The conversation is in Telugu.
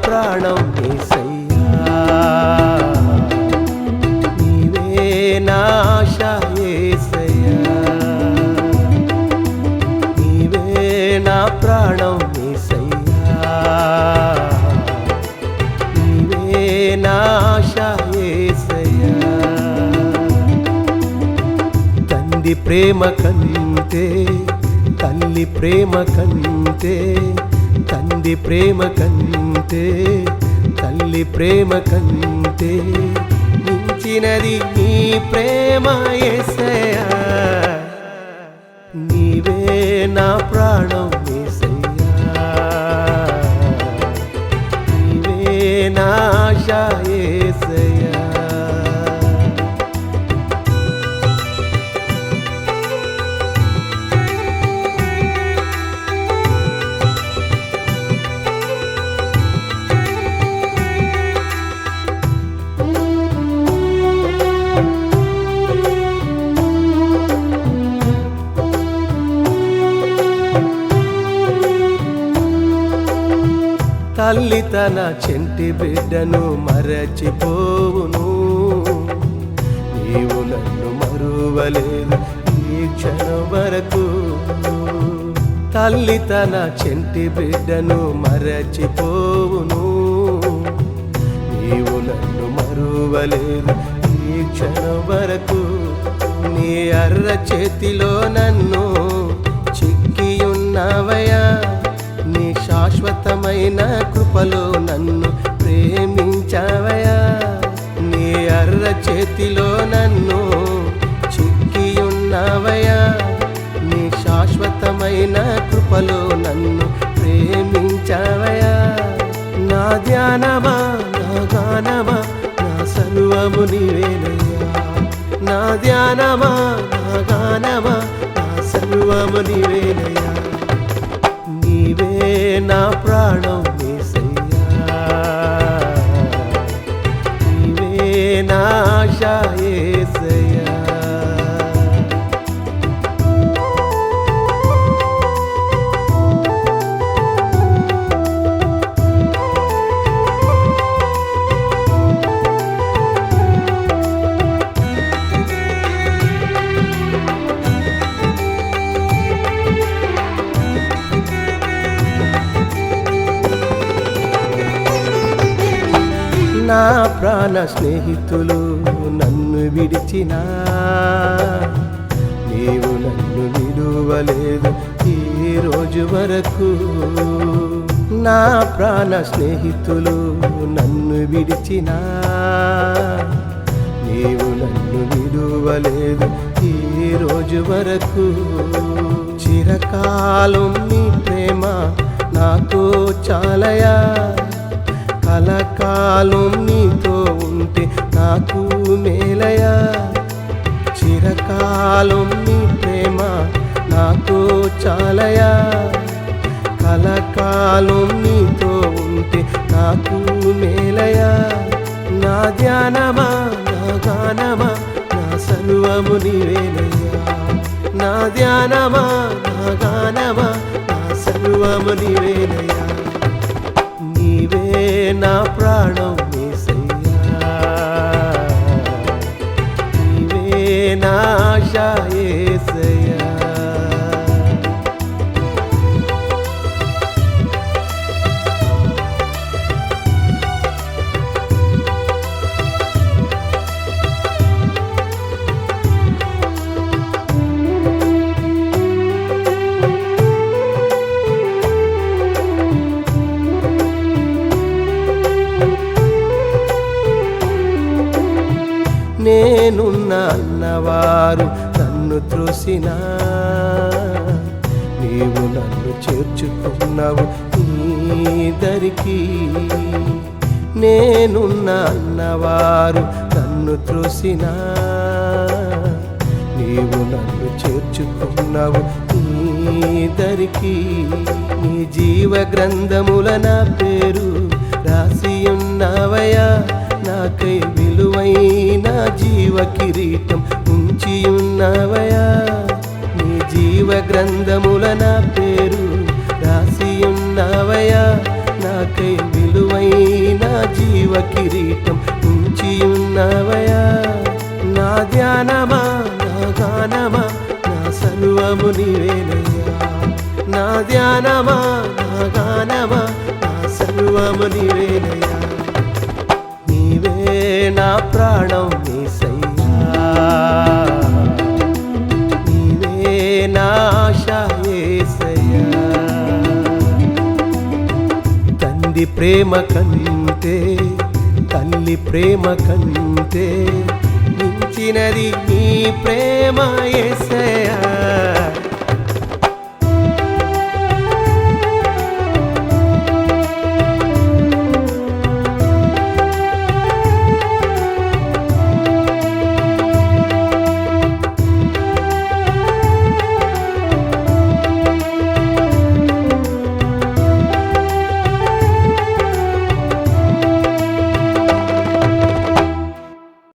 ప్రాణం యేసయ్యా, నీవే నా ఆశ యేసయ్యా, నీవే నా ప్రాణం యేసయ్యా, నీవే నా ఆశ యేసయ్యా. తండ్రి ప్రేమ కంటే, తల్లి ప్రేమ కంటే, తండ్రి ప్రేమ కంటే, తల్లి ప్రేమ కంటే మించినది నీ ప్రేమ యేసయ్యా, నీవే నా ప్రాణం యేసయ్యా, నీవే నా ఆశ యేసయ్యా. తల్లి తన చెంటి బిడ్డను మరచిపోవును, నీవు నన్ను మరువలేదు ఈ క్షణం వరకు. తల్లి తన చెంటి బిడ్డను మరచిపోవును, నీవు నన్ను మరువలేదు ఈ క్షణం వరకు. నీ అర్ర చేతిలో నన్ను చిక్కియున్నావయ్యా, నీ శాశ్వతమైన కృపలో నన్ను ప్రేమించావయ్యా. నీ అర్ర చేతిలో నన్ను చిక్కియున్నావయ్యా, నీ శాశ్వతమైన కృపలో నన్ను ప్రేమించావయ్యా. నా ధ్యానమా, నా గానమా, నా సర్వము నీవేనయ్యా. నా ధ్యానమా, నా గానమా, నా సర్వము నీవేనయ్యా. నీవే నా ప్రాణం యేసయ్యా, నీవే నా ఆశ యేసయ్యా. నా ప్రాణ స్నేహితులు నన్ను విడిచినా, నీవు నన్ను విడువలేదు ఈ రోజు వరకు. నా ప్రాణ స్నేహితులు నన్ను విడిచినా, నీవు నన్ను విడువలేదు ఈ రోజు వరకు. చిరకాలం నీ ప్రేమ నాకు చాలయా, కలకాలం నీతో ఉంటే నాకు మేలయా. చిరకాలం నీ ప్రేమ నాకు చాలయా, కలకాలం నీతో ఉంటే నాకు మేలయా. నా ధ్యానమా, నా గానమా, నా సర్వము నీవేనయ్యా. నా ధ్యానమా, నా గానమా, నా సర్వము నీవేనయ్యా. నీవే నా ప్రాణం యేసయ్యా, నీవే నా ఆశ యేసయ్యా. నేనున్న అన్నవారు నన్ను త్రోసినా, నీవు నన్ను చేర్చుకున్నావు నీ దరికి. నేనున్న అన్నవారు నన్ను త్రోసినా, నీవు నన్ను చేర్చుకున్నావు నీ దరికి. నీ జీవ గ్రంథముల నా పేరు రాసి ఉన్నావయ్యా, నాకై విలువైన జీవ కిరీటం ఉంచి ఉన్నావయ్యా. నీ జీవ గ్రంథముల నా పేరు రాసి ఉన్నావయ్యా, నాకై విలువైన జీవ కిరీటం ఉంచి ఉన్నవయా. నా ధ్యానమా నా గానమా నా సర్వము నీవేనయ్యా. నా ధ్యానమా నా గానమా నా సర్వము నీవేనయ్యా. నీవే నా ప్రాణం యేసయ్యా, నీవే నా ఆశ యేసయ్యా. తండ్రి ప్రేమ కంటే తల్లి ప్రేమ కంటే మించినది నీ ప్రేమ యేసయ్యా.